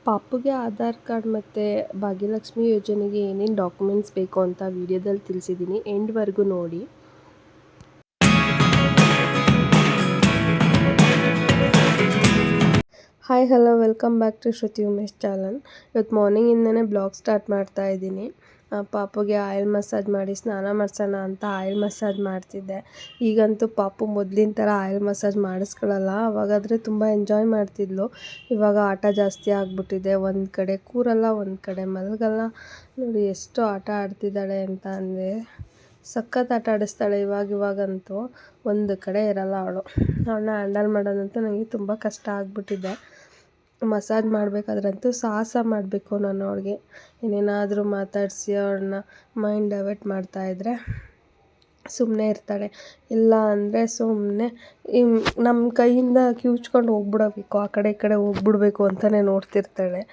ಪಾಪುಗೆ ಆಧಾರ್ ಕಾರ್ಡ್ ಮತ್ತು ಭಾಗ್ಯಲಕ್ಷ್ಮಿ ಯೋಜನೆಗೆ ಏನೇನು ಡಾಕ್ಯುಮೆಂಟ್ಸ್ ಬೇಕು ಅಂತ ವಿಡಿಯೋದಲ್ಲಿ ತಿಳಿಸಿದ್ದೀನಿ, ಎಂಡ್ವರೆಗೂ ನೋಡಿ. Hi hello welcome back to Shruti Umesh channel. ಇವತ್ತು ಮಾರ್ನಿಂಗಿಂದನೇ ಬ್ಲಾಗ್ ಸ್ಟಾರ್ಟ್ ಮಾಡ್ತಾ ಇದ್ದೀನಿ. ಪಾಪುಗೆ ಆಯಿಲ್ ಮಸಾಜ್ ಮಾಡಿ ಸ್ನಾನ ಮಾಡಿಸೋಣ ಅಂತ ಆಯಿಲ್ ಮಸಾಜ್ ಮಾಡ್ತಿದ್ದೆ. ಈಗಂತೂ ಪಾಪು ಮೊದಲಿನ ಥರ ಆಯಿಲ್ ಮಸಾಜ್ ಮಾಡಿಸ್ಕೊಳ್ಳಲ್ಲ. ಅವಾಗಾದರೆ ತುಂಬ ಎಂಜಾಯ್ ಮಾಡ್ತಿದ್ಲು. ಇವಾಗ ಆಟ ಜಾಸ್ತಿ ಆಗಿಬಿಟ್ಟಿದೆ. ಒಂದು ಕಡೆ ಕೂರಲ್ಲ, ಒಂದು ಕಡೆ ಮಲಗಲ್ಲ. ನೋಡಿ ಎಷ್ಟು ಆಟ ಆಡ್ತಿದ್ದಾಳೆ ಅಂತ ಅಂದರೆ ಸಖತ್ ಆಟ ಆಡಿಸ್ತಾಳೆ. ಇವಾಗಂತೂ ಒಂದು ಕಡೆ ಇರಲ್ಲ ಅವಳನ್ನ ಹ್ಯಾಂಡಲ್ ಮಾಡೋದಂತೂ ನನಗೆ ತುಂಬ ಕಷ್ಟ ಆಗಿಬಿಟ್ಟಿದೆ. ಮಸಾಜ್ ಮಾಡಬೇಕಾದ್ರಂತೂ ಸಾಹಸ ಮಾಡಬೇಕು ನಾನು ಅವಳಿಗೆ. ಏನೇನಾದರೂ ಮಾತಾಡಿಸಿ ಅವಳನ್ನ ಮೈಂಡ್ ಡೈವರ್ಟ್ ಮಾಡ್ತಾಯಿದ್ರೆ ಸುಮ್ಮನೆ ಇರ್ತಾಳೆ. ಇಲ್ಲ ಅಂದರೆ ಸುಮ್ಮನೆ ನಮ್ಮ ಕೈಯಿಂದ ಕಿವುಚ್ಕೊಂಡು ಹೋಗ್ಬಿಡಬೇಕು, ಆ ಕಡೆ ಈ ಕಡೆ ಹೋಗ್ಬಿಡ್ಬೇಕು ಅಂತಲೇ ನೋಡ್ತಿರ್ತಾಳೆ.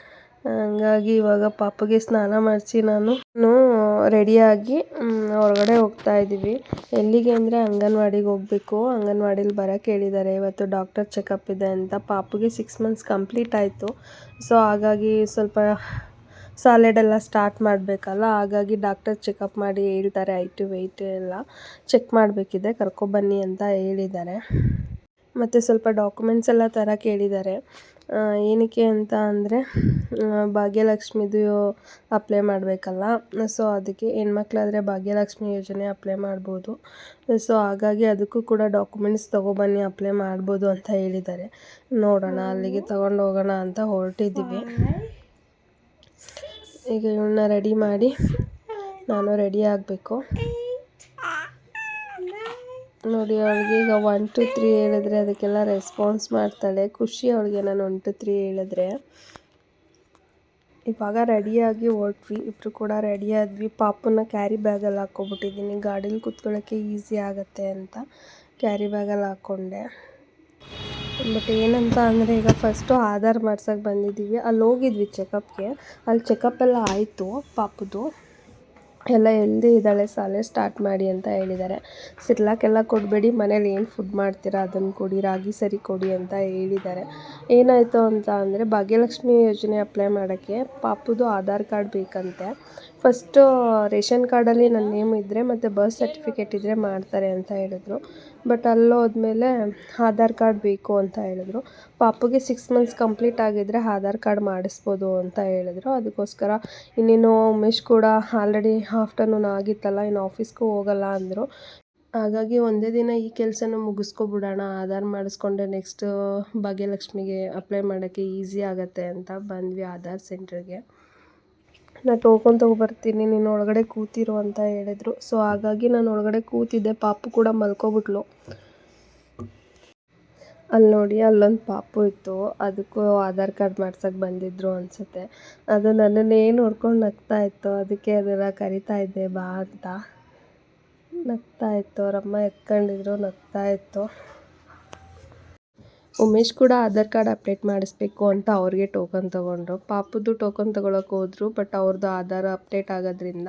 ಹಂಗಾಗಿ ಇವಾಗ ಪಾಪುಗೆ ಸ್ನಾನ ಮಾಡಿಸಿ ನಾನು ರೆಡಿಯಾಗಿ ಹೊರಗಡೆ ಹೋಗ್ತಾಯಿದ್ದೀವಿ. ಎಲ್ಲಿಗೆ ಅಂದರೆ ಅಂಗನವಾಡಿಗೆ ಹೋಗಬೇಕು. ಅಂಗನವಾಡೀಲಿ ಬರೋಕ್ಕೆ ಹೇಳಿದ್ದಾರೆ. ಇವತ್ತು ಡಾಕ್ಟರ್ ಚೆಕಪ್ ಇದೆ ಅಂತ. ಪಾಪುಗೆ 6 ಮಂತ್ಸ್ ಕಂಪ್ಲೀಟ್ ಆಯಿತು. ಸೊ ಹಾಗಾಗಿ ಸ್ವಲ್ಪ ಸಾಲಿಡೆಲ್ಲ ಸ್ಟಾರ್ಟ್ ಮಾಡಬೇಕಲ್ಲ, ಹಾಗಾಗಿ ಡಾಕ್ಟರ್ ಚೆಕಪ್ ಮಾಡಿ ಹೇಳ್ತಾರೆ. ಹೈಟು ವೆಯ್ಟ್ ಎಲ್ಲ ಚೆಕ್ ಮಾಡಬೇಕಿದೆ, ಕರ್ಕೊಬನ್ನಿ ಅಂತ ಹೇಳಿದ್ದಾರೆ. ಮತ್ತು ಸ್ವಲ್ಪ ಡಾಕ್ಯುಮೆಂಟ್ಸ್ ಎಲ್ಲ ತರಕ್ಕೆ ಹೇಳಿದ್ದಾರೆ. ಏನಕ್ಕೆ ಅಂತ ಅಂದರೆ ಭಾಗ್ಯಲಕ್ಷ್ಮಿದು ಅಪ್ಲೈ ಮಾಡಬೇಕಲ್ಲ. ಸೊ ಅದಕ್ಕೆ ಹೆಣ್ಮಕ್ಳಾದರೆ ಭಾಗ್ಯಲಕ್ಷ್ಮಿ ಯೋಜನೆ ಅಪ್ಲೈ ಮಾಡ್ಬೋದು. ಸೊ ಹಾಗಾಗಿ ಅದಕ್ಕೂ ಕೂಡ ಡಾಕ್ಯುಮೆಂಟ್ಸ್ ತೊಗೊಬನ್ನಿ, ಅಪ್ಲೈ ಮಾಡ್ಬೋದು ಅಂತ ಹೇಳಿದ್ದಾರೆ. ನೋಡೋಣ, ಅಲ್ಲಿಗೆ ತೊಗೊಂಡು ಹೋಗೋಣ ಅಂತ ಹೊರಟಿದ್ದೀವಿ. ಈಗ ಇವಳನ್ನ ರೆಡಿ ಮಾಡಿ ನಾನು ರೆಡಿ ಆಗಬೇಕು. ನೋಡಿ, ಅವಳಿಗೆ ಈಗ 1 2 3 ಹೇಳಿದ್ರೆ ಅದಕ್ಕೆಲ್ಲ ರೆಸ್ಪಾನ್ಸ್ ಮಾಡ್ತಾಳೆ. ಖುಷಿ ಅವಳಿಗೆ ನಾನು 1 2 3 ಹೇಳಿದ್ರೆ. ಇವಾಗ ರೆಡಿಯಾಗಿ ಹೊರಟ್ವಿ, ಇಬ್ಬರು ಕೂಡ ರೆಡಿ ಆದ್ವಿ. ಪಾಪುನ ಕ್ಯಾರಿ ಬ್ಯಾಗಲ್ಲಿ ಹಾಕ್ಕೊಬಿಟ್ಟಿದ್ದೀನಿ, ಗಾಡೀಲಿ ಕೂತ್ಕೊಳ್ಳೋಕ್ಕೆ ಈಸಿ ಆಗುತ್ತೆ ಅಂತ ಕ್ಯಾರಿ ಬ್ಯಾಗಲ್ಲಿ ಹಾಕ್ಕೊಂಡೆ. ಬಟ್ ಏನಂತ ಅಂದರೆ ಈಗ ಫಸ್ಟು ಆಧಾರ್ ಮಾಡ್ಸೋಕ್ಕೆ ಬಂದಿದ್ದೀವಿ. ಅಲ್ಲಿ ಹೋಗಿದ್ವಿ ಚೆಕಪ್ಗೆ. ಅಲ್ಲಿ ಚೆಕಪ್ ಎಲ್ಲ ಆಯಿತು. ಪಾಪುದು ಎಲ್ಲ ಹೆಲ್ದಿ ಇದ್ದಾಳೆ, ಶಾಲೆ ಸ್ಟಾರ್ಟ್ ಮಾಡಿ ಅಂತ ಹೇಳಿದ್ದಾರೆ. ಸಿರ್ಲಾಕೆಲ್ಲ ಕೊಡಬೇಡಿ, ಮನೇಲಿ ಏನು ಫುಡ್ ಮಾಡ್ತೀರಾ ಅದನ್ನು ಕೊಡಿ, ರಾಗಿ ಸರಿ ಕೊಡಿ ಅಂತ ಹೇಳಿದ್ದಾರೆ. ಏನಾಯಿತು ಅಂತ ಅಂದರೆ ಭಾಗ್ಯಲಕ್ಷ್ಮಿ ಯೋಜನೆ ಅಪ್ಲೈ ಮಾಡೋಕ್ಕೆ ಪಾಪುದು ಆಧಾರ್ ಕಾರ್ಡ್ ಬೇಕಂತೆ. ಫಸ್ಟು ರೇಷನ್ ಕಾರ್ಡಲ್ಲಿ ನನ್ನ ನೇಮ್ ಇದ್ದರೆ ಮತ್ತು ಬರ್ತ್ ಸರ್ಟಿಫಿಕೇಟ್ ಇದ್ದರೆ ಮಾಡ್ತಾರೆ ಅಂತ ಹೇಳಿದ್ರು. ಬಟ್ ಅಲ್ಲೋದ್ಮೇಲೆ ಆಧಾರ್ ಕಾರ್ಡ್ ಬೇಕು ಅಂತ ಹೇಳಿದ್ರು. ಪಾಪುಗೆ 6 ಮಂತ್ಸ್ ಕಂಪ್ಲೀಟ್ ಆಗಿದ್ದರೆ ಆಧಾರ್ ಕಾರ್ಡ್ ಮಾಡಿಸ್ಬೋದು ಅಂತ ಹೇಳಿದ್ರು. ಅದಕ್ಕೋಸ್ಕರ ಇನ್ನೇನು ಉಮೇಶ್ ಕೂಡ ಆಲ್ರೆಡಿ ಆಫ್ಟರ್ನೂನ್ ಆಗಿತ್ತಲ್ಲ, ಇನ್ನು ಆಫೀಸ್ಗೂ ಹೋಗಲ್ಲ ಅಂದರು. ಹಾಗಾಗಿ ಒಂದೇ ದಿನ ಈ ಕೆಲಸನೂ ಮುಗಿಸ್ಕೊಬಿಡೋಣ, ಆಧಾರ್ ಮಾಡಿಸ್ಕೊಂಡೆ ನೆಕ್ಸ್ಟು ಭಾಗ್ಯಲಕ್ಷ್ಮಿಗೆ ಅಪ್ಲೈ ಮಾಡೋಕ್ಕೆ ಈಸಿ ಆಗುತ್ತೆ ಅಂತ ಬಂದ್ವಿ ಆಧಾರ್ ಸೆಂಟ್ರಿಗೆ. ನಾನು ಟೋಕನ್ ತೊಗೊಬರ್ತೀನಿ, ನೀನು ಒಳಗಡೆ ಕೂತಿರು ಅಂತ ಹೇಳಿದ್ರು. ಸೊ ಹಾಗಾಗಿ ನಾನು ಒಳಗಡೆ ಕೂತಿದ್ದೆ. ಪಾಪು ಕೂಡ ಮಲ್ಕೊಬಿಟ್ಲು. ಅಲ್ಲಿ ನೋಡಿ, ಅಲ್ಲೊಂದು ಪಾಪು ಇತ್ತು, ಅದಕ್ಕೂ ಆಧಾರ್ ಕಾರ್ಡ್ ಮಾಡ್ಸೋಕ್ಕೆ ಬಂದಿದ್ದರು ಅನಿಸುತ್ತೆ. ಅದು ನನ್ನನ್ನೇ ನೋಡ್ಕೊಂಡು ನಗ್ತಾ ಇತ್ತು. ಅದಕ್ಕೆ ಅದನ್ನು ಕರಿತಾ ಇದ್ದೆ ಬಾ ಅಂತ. ನಗ್ತಾ ಇತ್ತು, ಅವರಮ್ಮ ಎತ್ಕೊಂಡಿದ್ರು, ನಗ್ತಾ ಇತ್ತು. ಉಮೇಶ್ ಕೂಡ ಆಧಾರ್ ಕಾರ್ಡ್ ಅಪ್ಡೇಟ್ ಮಾಡಿಸ್ಬೇಕು ಅಂತ ಅವ್ರಿಗೆ ಟೋಕನ್ ತೊಗೊಂಡ್ರು. ಪಾಪುದು ಟೋಕನ್ ತೊಗೊಳಕ್ಕೆ ಹೋದ್ರು. ಬಟ್ ಅವ್ರದ್ದು ಆಧಾರ್ ಅಪ್ಡೇಟ್ ಆಗೋದ್ರಿಂದ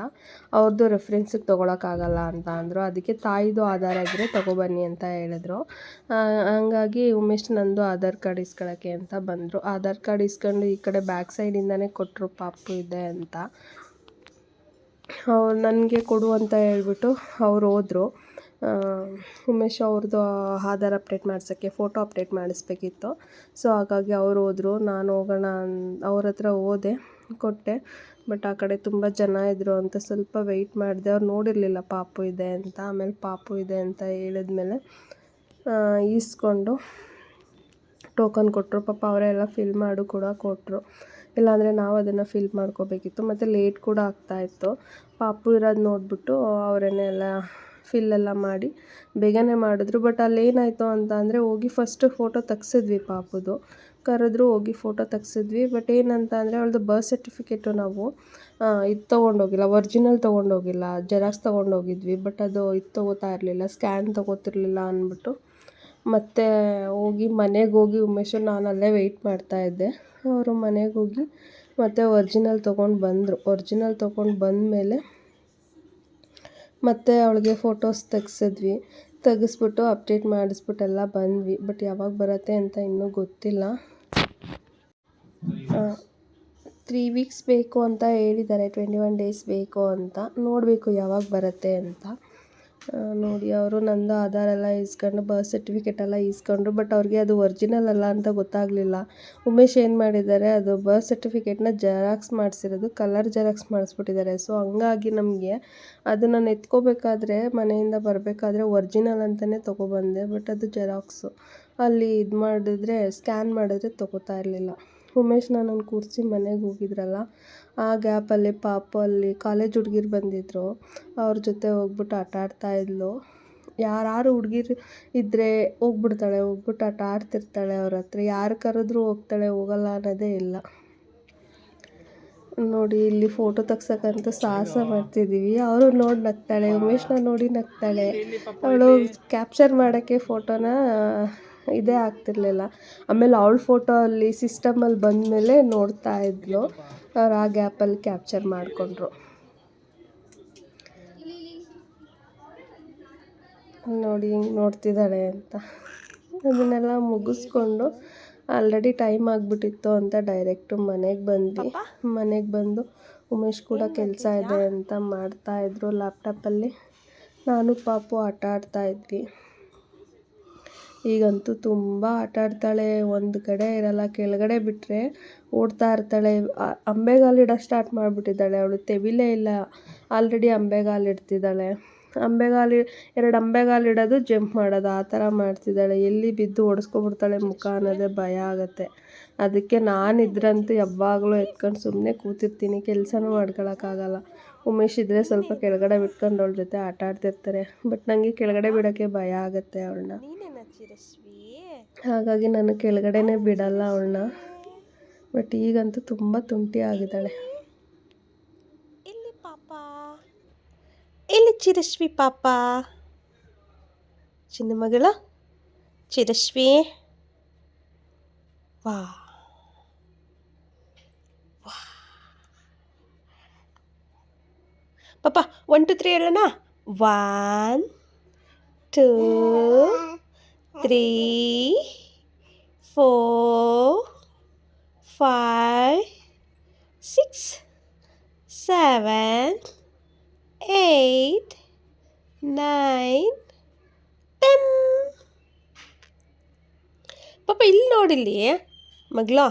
ಅವ್ರದ್ದು ರೆಫ್ರೆನ್ಸಿಗೆ ತೊಗೊಳಕ್ಕಾಗಲ್ಲ ಅಂತ ಅಂದರು. ಅದಕ್ಕೆ ತಾಯಿದು ಆಧಾರ್ ಇದ್ದರೆ ತೊಗೊಬನ್ನಿ ಅಂತ ಹೇಳಿದ್ರು. ಹಂಗಾಗಿ ಉಮೇಶ್ ನಂದು ಆಧಾರ್ ಕಾರ್ಡ್ ಇಸ್ಕೊಳ್ಳೋಕ್ಕೆ ಅಂತ ಬಂದರು. ಆಧಾರ್ ಕಾರ್ಡ್ ಇಸ್ಕೊಂಡು ಈ ಕಡೆ ಬ್ಯಾಕ್ ಸೈಡಿಂದನೇ ಕೊಟ್ಟರು, ಪಾಪು ಇದೆ ಅಂತ. ಅವ್ರು ನನಗೆ ಕೊಡು ಅಂತ ಹೇಳ್ಬಿಟ್ಟು ಅವ್ರು ಹೋದರು. ಉಮೇಶ್ ಅವ್ರದ್ದು ಆಧಾರ್ ಅಪ್ಡೇಟ್ ಮಾಡ್ಸೋಕ್ಕೆ ಫೋಟೋ ಅಪ್ಡೇಟ್ ಮಾಡಿಸ್ಬೇಕಿತ್ತು. ಸೊ ಹಾಗಾಗಿ ಅವ್ರು ಹೋದರು. ನಾನು ಹೋಗೋಣ ಅವ್ರ ಹತ್ರ ಹೋದೆ, ಕೊಟ್ಟೆ. ಬಟ್ ಆ ಕಡೆ ತುಂಬ ಜನ ಇದ್ದರು ಅಂತ ಸ್ವಲ್ಪ ವೆಯ್ಟ್ ಮಾಡಿದೆ. ಅವ್ರು ನೋಡಿರಲಿಲ್ಲ ಪಾಪು ಇದೆ ಅಂತ. ಆಮೇಲೆ ಪಾಪು ಇದೆ ಅಂತ ಹೇಳಿದ್ಮೇಲೆ ಈಸ್ಕೊಂಡು ಟೋಕನ್ ಕೊಟ್ಟರು. ಪಾಪ ಅವರೆಲ್ಲ ಫಿಲ್ ಮಾಡು ಕೂಡ ಕೊಟ್ಟರು. ಇಲ್ಲಾಂದರೆ ನಾವು ಅದನ್ನು ಫಿಲ್ ಮಾಡ್ಕೋಬೇಕಿತ್ತು. ಮತ್ತು ಲೇಟ್ ಕೂಡ ಆಗ್ತಾಯಿತ್ತು. ಪಾಪು ಇರೋದು ನೋಡಿಬಿಟ್ಟು ಅವರೇನೆ ಎಲ್ಲ ಫಿಲ್ಲೆಲ್ಲ ಮಾಡಿ ಬೇಗನೆ ಮಾಡಿದ್ರು. ಬಟ್ ಅಲ್ಲೇನಾಯಿತು ಅಂತ ಅಂದರೆ ಹೋಗಿ ಫಸ್ಟು ಫೋಟೋ ತೆಗ್ಸಿದ್ವಿ ಪಾಪುದು. ಕರೆದ್ರು, ಹೋಗಿ ಫೋಟೋ ತೆಗ್ಸಿದ್ವಿ. ಬಟ್ ಏನಂತ ಅಂದರೆ ಅವಳದು ಬರ್ತ್ ಸರ್ಟಿಫಿಕೇಟು ನಾವು ಇದು ತೊಗೊಂಡೋಗಿಲ್ಲ, ಒರಿಜಿನಲ್ ತೊಗೊಂಡೋಗಿಲ್ಲ, ಜೆರಾಕ್ಸ್ ತೊಗೊಂಡೋಗಿದ್ವಿ. ಬಟ್ ಅದು ಇದು ತೊಗೋತಾ ಇರಲಿಲ್ಲ, ಸ್ಕ್ಯಾನ್ ತೊಗೋತಿರ್ಲಿಲ್ಲ ಅಂದ್ಬಿಟ್ಟು ಮತ್ತು ಮನೆಗೆ ಹೋಗಿ ಉಮೇಶು ನಾನು ಅಲ್ಲೇ ವೆಯ್ಟ್ ಮಾಡ್ತಾಯಿದ್ದೆ. ಅವರು ಮನೆಗೆ ಹೋಗಿ ಮತ್ತು ಒರಿಜಿನಲ್ ತೊಗೊಂಡು ಬಂದರು. ಒರಿಜಿನಲ್ ತೊಗೊಂಡು ಬಂದಮೇಲೆ ಮತ್ತು ಅವಳಿಗೆ ಫೋಟೋಸ್ ತೆಗ್ಸಿದ್ವಿ. ತೆಗೆಸ್ಬಿಟ್ಟು ಅಪ್ಡೇಟ್ ಮಾಡಿಸ್ಬಿಟ್ಟೆಲ್ಲ ಬಂದ್ವಿ. ಬಟ್ ಯಾವಾಗ ಬರುತ್ತೆ ಅಂತ ಇನ್ನೂ ಗೊತ್ತಿಲ್ಲ. 3 ವೀಕ್ಸ್ ಬೇಕು ಅಂತ ಹೇಳಿದ್ದಾರೆ, 21 ಡೇಸ್ ಬೇಕು ಅಂತ. ನೋಡಬೇಕು ಯಾವಾಗ ಬರುತ್ತೆ ಅಂತ. ನೋಡಿ ಅವರು ನಂದು ಆಧಾರ್ ಎಲ್ಲ ಇಸ್ಕೊಂಡು ಬರ್ತ್ ಸರ್ಟಿಫಿಕೇಟ್ ಎಲ್ಲ ಇಸ್ಕೊಂಡ್ರು. ಬಟ್ ಅವ್ರಿಗೆ ಅದು ಒರಿಜಿನಲ್ ಅಲ್ಲ ಅಂತ ಗೊತ್ತಾಗಲಿಲ್ಲ. ಉಮೇಶ್ ಏನು ಮಾಡಿದ್ದಾರೆ, ಅದು ಬರ್ತ್ ಸರ್ಟಿಫಿಕೇಟ್ನ ಜೆರಾಕ್ಸ್ ಮಾಡಿಸಿರೋದು, ಕಲರ್ ಜೆರಾಕ್ಸ್ ಮಾಡಿಸ್ಬಿಟ್ಟಿದ್ದಾರೆ. ಸೊ ಹಂಗಾಗಿ ನಮಗೆ ಅದು ನಾನು ಎತ್ಕೋಬೇಕಾದ್ರೆ ಮನೆಯಿಂದ ಬರಬೇಕಾದ್ರೆ ಒರಿಜಿನಲ್ ಅಂತಲೇ ತೊಗೊಬಂದೆ. ಬಟ್ ಅದು ಜೆರಾಕ್ಸು. ಅಲ್ಲಿ ಇದು ಮಾಡಿದ್ರೆ ಸ್ಕ್ಯಾನ್ ಮಾಡಿದ್ರೆ ತೊಗೋತಾ ಇರಲಿಲ್ಲ. ಉಮೇಶ್ ನನ್ನನ್ನು ಕೂರಿಸಿ ಮನೆಗೆ ಹೋಗಿದ್ರಲ್ಲ, ಆ ಗ್ಯಾಪಲ್ಲಿ ಪಾಪು ಅಲ್ಲಿ ಕಾಲೇಜ್ ಹುಡುಗಿರು ಬಂದಿದ್ದರು. ಅವ್ರ ಜೊತೆ ಹೋಗ್ಬಿಟ್ಟು ಆಟ ಆಡ್ತಾಯಿದ್ಲು. ಯಾರು ಹುಡುಗಿರು ಇದ್ದರೆ ಹೋಗ್ಬಿಡ್ತಾಳೆ, ಹೋಗ್ಬಿಟ್ಟು ಆಟ ಆಡ್ತಿರ್ತಾಳೆ ಅವ್ರ ಹತ್ರ. ಯಾರು ಕರೆದ್ರೂ ಹೋಗ್ತಾಳೆ, ಹೋಗಲ್ಲ ಅನ್ನೋದೇ ಇಲ್ಲ. ನೋಡಿ ಇಲ್ಲಿ ಫೋಟೋ ತೆಗ್ಸೋಕ್ಕಂತ ಸಾಹಸ ಮಾಡ್ತಿದ್ದೀವಿ. ಅವರು ನೋಡಿ ನಗ್ತಾಳೆ, ಉಮೇಶ್ನ ನೋಡಿ ನಗ್ತಾಳೆ. ಅವಳು ಕ್ಯಾಪ್ಚರ್ ಮಾಡೋಕ್ಕೆ ಫೋಟೋನ ಇದೇ ಆಗ್ತಿರ್ಲಿಲ್ಲ. ಆಮೇಲೆ ಅವಳ ಫೋಟೋ ಅಲ್ಲಿ ಸಿಸ್ಟಮಲ್ಲಿ ಬಂದಮೇಲೆ ನೋಡ್ತಾ ಇದ್ಲು. ಅವ್ರು ಆ ಗ್ಯಾಪಲ್ಲಿ ಕ್ಯಾಪ್ಚರ್ ಮಾಡಿಕೊಂಡ್ರು. ನೋಡಿ ಹಿಂಗೆ ನೋಡ್ತಿದ್ದಾಳೆ ಅಂತ. ಅದನ್ನೆಲ್ಲ ಮುಗಿಸ್ಕೊಂಡು ಆಲ್ರೆಡಿ ಟೈಮ್ ಆಗಿಬಿಟ್ಟಿತ್ತು ಅಂತ ಡೈರೆಕ್ಟು ಮನೆಗೆ ಬಂದ್ವಿ. ಮನೆಗೆ ಬಂದು ಉಮೇಶ್ ಕೂಡ ಕೆಲಸ ಇದೆ ಅಂತ ಮಾಡ್ತಾಯಿದ್ರು ಲ್ಯಾಪ್ಟಾಪಲ್ಲಿ. ನಾನು ಪಾಪು ಆಟ ಆಡ್ತಾಯಿದ್ವಿ. ಈಗಂತೂ ತುಂಬ ಆಟ ಆಡ್ತಾಳೆ, ಒಂದು ಕಡೆ ಇರಲ್ಲ. ಕೆಳಗಡೆ ಬಿಟ್ಟರೆ ಓಡ್ತಾ ಇರ್ತಾಳೆ. ಅಂಬೆಗಾಲಿಡೋಕ್ಕೆ ಸ್ಟಾರ್ಟ್ ಮಾಡಿಬಿಟ್ಟಿದ್ದಾಳೆ. ಅವಳು ತೆವಿಲೇ ಇಲ್ಲ, ಆಲ್ರೆಡಿ ಅಂಬೆಗಾಲಿಡ್ತಿದ್ದಾಳೆ. ಎರಡು ಅಂಬೆಗಾಲಿಡೋದು ಜಂಪ್ ಮಾಡೋದು ಆ ಥರ ಮಾಡ್ತಿದ್ದಾಳೆ. ಎಲ್ಲಿ ಬಿದ್ದು ಒಡಿಸ್ಕೊಬಿಡ್ತಾಳೆ ಮುಖ ಅನ್ನೋದೇ ಭಯ ಆಗುತ್ತೆ. ಅದಕ್ಕೆ ನಾನಿದ್ರಂತೂ ಯಾವಾಗಲೂ ಎತ್ಕೊಂಡು ಸುಮ್ಮನೆ ಕೂತಿರ್ತೀನಿ, ಕೆಲಸನೂ ಮಾಡ್ಕೊಳಕ್ಕಾಗಲ್ಲ. ಉಮೇಶ್ ಇದ್ದರೆ ಸ್ವಲ್ಪ ಕೆಳಗಡೆ ಬಿಟ್ಕೊಂಡು ಅವಳ ಜೊತೆ ಆಟ ಆಡ್ತಿರ್ತಾರೆ. ಬಟ್ ನನಗೆ ಕೆಳಗಡೆ ಬಿಡೋಕ್ಕೆ ಭಯ ಆಗುತ್ತೆ ಅವಳನ್ನ. ಹಾಗಾಗಿ ನಾನು ಕೆಳಗಡೆನೇ ಬಿಡಲ್ಲ ಅವಳನ್ನ. ಬಟ್ ಈಗಂತೂ ತುಂಬ ತುಂಟಿ ಆಗಿದ್ದಾಳೆ. ಇಲ್ಲಿ ಪಾಪ, ಇಲ್ಲಿ ಚಿರಶ್ವಿ ಪಾಪ, ಚಿನ್ನ ಮಗಳ ಚಿರಶ್ವಿ. ವಾ ಪಾಪ 1 2 3 ಹೇಳೋಣ. 1 2 3 4 5 6 7 8 9 10. ಪಾಪ ಇಲ್ಲಿ ನೋಡಿಲ್ಲಿ ಮಗ್ಲೋ.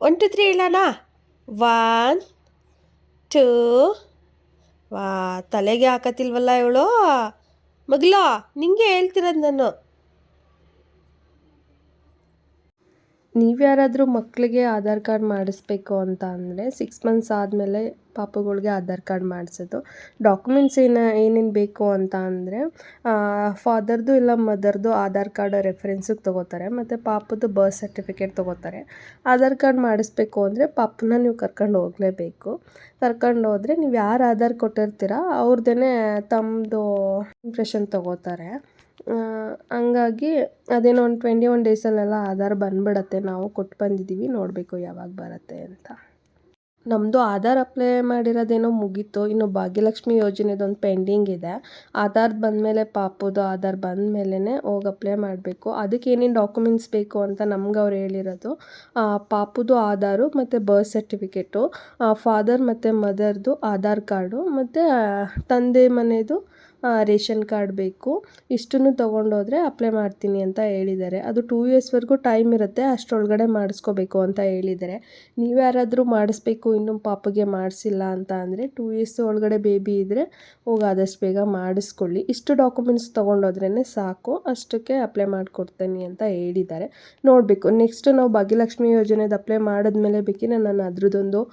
1 2 3 ಹೇಳೋಣ. 1 2. ವಾ ತಲೆಗೆ ಹಾಕತ್ತಿಲ್ವಲ್ಲ ಇವಳು ಮಗ್ಲೋ, ನಿಂಗೆ ಹೇಳ್ತಿರೋದು ನಾನು. ನೀವ್ಯಾರಾದರೂ ಮಕ್ಕಳಿಗೆ ಆಧಾರ್ ಕಾರ್ಡ್ ಮಾಡಿಸ್ಬೇಕು ಅಂತ ಅಂದರೆ 6 ಮಂತ್ಸ್ ಆದಮೇಲೆ ಪಾಪುಗಳಿಗೆ ಆಧಾರ್ ಕಾರ್ಡ್ ಮಾಡಿಸೋದು. ಡಾಕ್ಯುಮೆಂಟ್ಸ್ ಏನೇನು ಬೇಕು ಅಂತ ಅಂದರೆ ಫಾದರ್ದು ಇಲ್ಲ ಮದರ್ದು ಆಧಾರ್ ಕಾರ್ಡ್ ರೆಫರೆನ್ಸಿಗೆ ತೊಗೋತಾರೆ. ಮತ್ತು ಪಾಪುದು ಬರ್ತ್ ಸರ್ಟಿಫಿಕೇಟ್ ತೊಗೋತಾರೆ. ಆಧಾರ್ ಕಾರ್ಡ್ ಮಾಡಿಸ್ಬೇಕು ಅಂದರೆ ಪಾಪನ್ನ ನೀವು ಕರ್ಕೊಂಡು ಹೋಗಲೇಬೇಕು. ಕರ್ಕೊಂಡು ಹೋದರೆ ನೀವು ಯಾರು ಆಧಾರ್ ಕೊಟ್ಟಿರ್ತೀರ ಅವ್ರದ್ದೇ ತಮ್ಮದು ಇಂಪ್ರೆಷನ್ ತೊಗೋತಾರೆ. ಹಂಗಾಗಿ ಅದೇನೋ ಒಂದು 21 ಡೇಸಲ್ಲೆಲ್ಲ ಆಧಾರ್ ಬಂದ್ಬಿಡತ್ತೆ. ನಾವು ಕೊಟ್ಟು ಬಂದಿದ್ದೀವಿ, ನೋಡಬೇಕು ಯಾವಾಗ ಬರುತ್ತೆ ಅಂತ. ನಮ್ಮದು ಆಧಾರ್ ಅಪ್ಲೈ ಮಾಡಿರೋದೇನೋ ಮುಗೀತು. ಇನ್ನು ಭಾಗ್ಯಲಕ್ಷ್ಮಿ ಯೋಜನೆದೊಂದು ಪೆಂಡಿಂಗ್ ಇದೆ. ಆಧಾರ್ ಬಂದಮೇಲೆ ಪಾಪುದು ಆಧಾರ್ ಬಂದಮೇಲೆ ಹೋಗಿ ಅಪ್ಲೈ ಮಾಡಬೇಕು. ಅದಕ್ಕೆ ಏನೇನು ಡಾಕ್ಯುಮೆಂಟ್ಸ್ ಬೇಕು ಅಂತ ನಮ್ಗೆ ಅವ್ರು ಹೇಳಿರೋದು, ಪಾಪುದು ಆಧಾರು ಮತ್ತು ಬರ್ತ್ ಸರ್ಟಿಫಿಕೇಟು, ಫಾದರ್ ಮತ್ತು ಮದರ್ದು ಆಧಾರ್ ಕಾರ್ಡು ಮತ್ತು ತಂದೆ ಮನೆದು ರೇಷನ್ ಕಾರ್ಡ್ ಬೇಕು. ಇಷ್ಟನ್ನು ತೊಗೊಂಡೋದ್ರೆ ಅಪ್ಲೈ ಮಾಡ್ತೀನಿ ಅಂತ ಹೇಳಿದ್ದಾರೆ. ಅದು 2 ಇಯರ್ಸ್ವರೆಗೂ ಟೈಮ್ ಇರುತ್ತೆ, ಅಷ್ಟರೊಳಗಡೆ ಮಾಡಿಸ್ಕೋಬೇಕು ಅಂತ ಹೇಳಿದ್ದಾರೆ. ನೀವು ಯಾರಾದರೂ ಮಾಡಿಸ್ಬೇಕು ಇನ್ನೂ ಪಾಪುಗೆ ಮಾಡಿಸಿಲ್ಲ ಅಂತ ಅಂದರೆ 2 ಇಯರ್ಸ್ ಒಳಗಡೆ ಬೇಬಿ ಇದ್ದರೆ ಹೋಗಿ ಆದಷ್ಟು ಬೇಗ ಮಾಡಿಸ್ಕೊಳ್ಳಿ. ಇಷ್ಟು ಡಾಕ್ಯುಮೆಂಟ್ಸ್ ತೊಗೊಂಡೋದ್ರೇ ಸಾಕು, ಅಷ್ಟಕ್ಕೆ ಅಪ್ಲೈ ಮಾಡಿಕೊಡ್ತೀನಿ ಅಂತ ಹೇಳಿದ್ದಾರೆ. ನೋಡಬೇಕು. ನೆಕ್ಸ್ಟು ನಾವು ಭಾಗ್ಯಲಕ್ಷ್ಮಿ ಯೋಜನೆದು ಅಪ್ಲೈ ಮಾಡಿದ್ಮೇಲೆ ಬೇಕಿದ್ರೆ ನಾನು ಅದ್ರದ್ದೊಂದು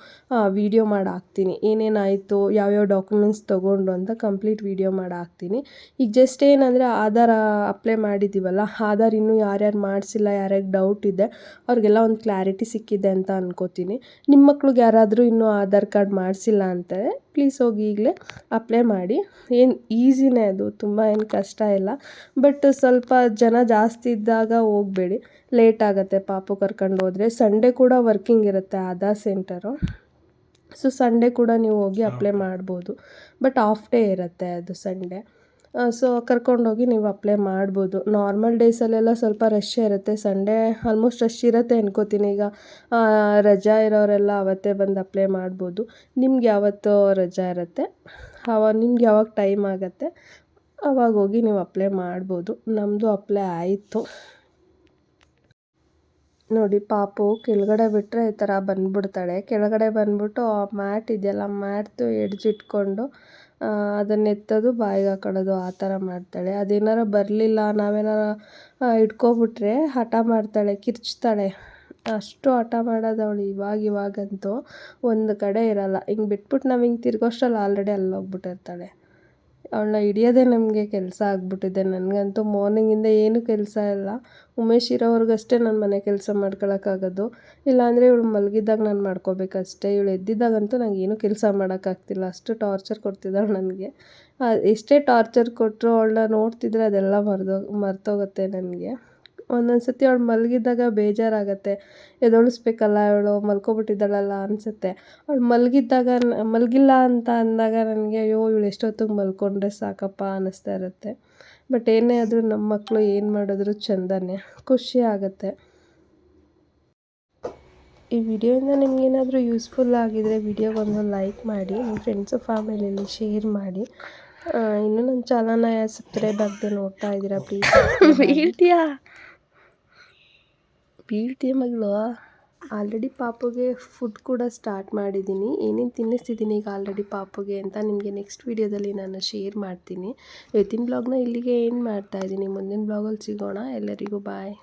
ವೀಡಿಯೋ ಮಾಡಿ ಹಾಕ್ತೀನಿ. ಏನೇನಾಯಿತು, ಯಾವ್ಯಾವ ಡಾಕ್ಯುಮೆಂಟ್ಸ್ ತೊಗೊಂಡು ಅಂತ ಕಂಪ್ಲೀಟ್ ವೀಡಿಯೋ ಮಾಡಿ ಹಾಕ್ತೀನಿ. ಈಗ ಜಸ್ಟ್ ಏನಂದರೆ ಆಧಾರ್ ಅಪ್ಲೈ ಮಾಡಿದ್ದೀವಲ್ಲ, ಆಧಾರ್ ಇನ್ನೂ ಯಾರ್ಯಾರು ಮಾಡಿಸಿಲ್ಲ, ಯಾರ್ಯಾರಿಗೆ ಡೌಟ್ ಇದೆ ಅವ್ರಿಗೆಲ್ಲ ಒಂದು ಕ್ಲಾರಿಟಿ ಸಿಕ್ಕಿದೆ ಅಂತ ಅನ್ಕೋತೀನಿ. ನಿಮ್ಮ ಮಕ್ಳಿಗೆ ಯಾರಾದರೂ ಇನ್ನೂ ಆಧಾರ್ ಕಾರ್ಡ್ ಮಾಡಿಸಿಲ್ಲ ಅಂತಾರೆ, ಪ್ಲೀಸ್ ಹೋಗಿ ಈಗಲೇ ಅಪ್ಲೈ ಮಾಡಿ. ಏನು ಈಸಿನೇ, ಅದು ತುಂಬ ಏನು ಕಷ್ಟ ಇಲ್ಲ. ಬಟ್ ಸ್ವಲ್ಪ ಜನ ಜಾಸ್ತಿ ಇದ್ದಾಗ ಹೋಗಬೇಡಿ, ಲೇಟ್ ಆಗುತ್ತೆ ಪಾಪು ಕರ್ಕೊಂಡು ಹೋದರೆ. ಸಂಡೇ ಕೂಡ ವರ್ಕಿಂಗ್ ಇರುತ್ತೆ ಆಧಾರ್ ಸೆಂಟರು. ಸೊ ಸಂಡೇ ಕೂಡ ನೀವು ಹೋಗಿ ಅಪ್ಲೈ ಮಾಡ್ಬೋದು. ಬಟ್ ಆಫ್ ಡೇ ಇರುತ್ತೆ ಅದು ಸಂಡೇ. ಸೊ ಕರ್ಕೊಂಡೋಗಿ ನೀವು ಅಪ್ಲೈ ಮಾಡ್ಬೋದು. ನಾರ್ಮಲ್ ಡೇಸಲ್ಲೆಲ್ಲ ಸ್ವಲ್ಪ ರಶ್ ಇರುತ್ತೆ. ಸಂಡೇ ಆಲ್ಮೋಸ್ಟ್ ರಶ್ ಇರುತ್ತೆ ಅನ್ಕೋತೀನಿ. ಈಗ ರಜಾ ಇರೋರೆಲ್ಲ ಅವತ್ತೇ ಬಂದು ಅಪ್ಲೈ ಮಾಡ್ಬೋದು. ನಿಮ್ಗೆ ಯಾವತ್ತು ರಜಾ ಇರುತ್ತೆ ನಿಮ್ಗೆ ಯಾವಾಗ ಟೈಮ್ ಆಗುತ್ತೆ ಅವಾಗ ಹೋಗಿ ನೀವು ಅಪ್ಲೈ ಮಾಡ್ಬೋದು. ನಮ್ಮದು ಅಪ್ಲೈ ಆಯಿತು. ನೋಡಿ ಪಾಪು ಕೆಳಗಡೆ ಬಿಟ್ಟರೆ ಈ ಥರ ಬಂದ್ಬಿಡ್ತಾಳೆ. ಕೆಳಗಡೆ ಬಂದ್ಬಿಟ್ಟು ಆ ಮ್ಯಾಟ್ ಇದೆಯಲ್ಲ ಮ್ಯಾಟ್ದು ಎಡ್ಜಿಟ್ಕೊಂಡು ಅದನ್ನ ಎತ್ತೋದು ಬಾಯಿಗೆ ಹಾಕೊಳ್ಳೋದು ಆ ಥರ ಮಾಡ್ತಾಳೆ. ಅದೇನಾರ ಬರಲಿಲ್ಲ ನಾವೇನಾರ ಇಟ್ಕೊಬಿಟ್ರೆ ಹಠ ಮಾಡ್ತಾಳೆ, ಕಿರ್ಚ್ತಾಳೆ. ಅಷ್ಟು ಹಠ ಮಾಡೋದು ಅವಳು. ಇವಾಗಂತೂ ಒಂದು ಕಡೆ ಇರಲ್ಲ. ಹಿಂಗೆ ಬಿಟ್ಬಿಟ್ಟು ನಾವು ಹಿಂಗೆ ತಿರ್ಗೋಷ್ಟರಲ್ಲಿ ಆಲ್ರೆಡಿ ಅಲ್ಲೋಗ್ಬಿಟ್ಟಿರ್ತಾಳೆ. ಅವಳನ್ನ ಹಿಡಿಯೋದೇ ನಮಗೆ ಕೆಲಸ ಆಗ್ಬಿಟ್ಟಿದೆ. ನನಗಂತೂ ಮಾರ್ನಿಂಗಿಂದ ಏನೂ ಕೆಲಸ ಇಲ್ಲ. ಉಮೇಶ್ ಇರೋವ್ರಿಗಷ್ಟೇ ನಾನು ಮನೆ ಕೆಲಸ ಮಾಡ್ಕೊಳಕ್ಕಾಗೋದು. ಇಲ್ಲಾಂದರೆ ಇವಳು ಮಲಗಿದ್ದಾಗ ನಾನು ಮಾಡ್ಕೋಬೇಕಷ್ಟೇ. ಇವಳು ಎದ್ದಿದ್ದಾಗಂತೂ ನಂಗೆ ಏನೂ ಕೆಲಸ ಮಾಡೋಕ್ಕಾಗ್ತಿಲ್ಲ. ಅಷ್ಟು ಟಾರ್ಚರ್ ಕೊಡ್ತಿದ್ದಾಳೆ ನನಗೆ. ಎಷ್ಟೇ ಟಾರ್ಚರ್ ಕೊಟ್ಟರು ಅವಳನ್ನ ನೋಡ್ತಿದ್ರೆ ಅದೆಲ್ಲ ಮರ್ತೋಗುತ್ತೆ ನನಗೆ. ಒಂದೊಂದು ಸತಿ ಅವಳು ಮಲಗಿದ್ದಾಗ ಬೇಜಾರಾಗತ್ತೆ. ಎದ್ದೇಳಿಸ್ಬೇಕಲ್ಲ ಇವಳು ಮಲ್ಕೊಬಿಟ್ಟಿದ್ದಾಳಲ್ಲ ಅನಿಸುತ್ತೆ. ಅವಳು ಮಲಗಿಲ್ಲ ಅಂತ ಅಂದಾಗ ನನಗೆ ಅಯ್ಯೋ ಇವಳು ಎಷ್ಟೊತ್ತಿಗೆ ಮಲ್ಕೊಂಡ್ರೆ ಸಾಕಪ್ಪ ಅನ್ನಿಸ್ತಾ ಇರುತ್ತೆ. ಬಟ್ ಏನೇ ಆದರೂ ನಮ್ಮ ಮಕ್ಕಳು ಏನು ಮಾಡಿದ್ರು ಚೆಂದನೇ, ಖುಷಿ ಆಗುತ್ತೆ. ಈ ವಿಡಿಯೋಯಿಂದ ನಿಮಗೇನಾದರೂ ಯೂಸ್ಫುಲ್ ಆಗಿದರೆ ವಿಡಿಯೋಗೊಂದು ಲೈಕ್ ಮಾಡಿ, ನಿಮ್ಮ ಫ್ರೆಂಡ್ಸು ಫ್ಯಾಮಿಲಿಯಲ್ಲಿ ಶೇರ್ ಮಾಡಿ. ಇನ್ನೂ ನನ್ನ ಚಾನಲ್ನ ಸಬ್ಸ್ಕ್ರೈಬ್ ಆಗದೆ ನೋಡ್ತಾ ಇದ್ದೀರಾ ಪ್ಲೀಸ್ ಬೀಳ್ತೀಯ ಮಗಳು. ಆಲ್ರೆಡಿ ಪಾಪುಗೆ ಫುಡ್ ಕೂಡ ಸ್ಟಾರ್ಟ್ ಮಾಡಿದ್ದೀನಿ. ಏನೇನು ತಿನ್ನಿಸ್ತಿದ್ದೀನಿ ಈಗ ಆಲ್ರೆಡಿ ಪಾಪುಗೆ ಅಂತ ನಿಮಗೆ ನೆಕ್ಸ್ಟ್ ವೀಡಿಯೋದಲ್ಲಿ ನಾನು ಶೇರ್ ಮಾಡ್ತೀನಿ. ಇವತ್ತಿನ ಬ್ಲಾಗ್ನ ಇಲ್ಲಿಗೆ ಏನು ಮಾಡ್ತಾಯಿದ್ದೀನಿ. ಮುಂದಿನ ಬ್ಲಾಗಲ್ಲಿ ಸಿಗೋಣ. ಎಲ್ಲರಿಗೂ ಬಾಯ್.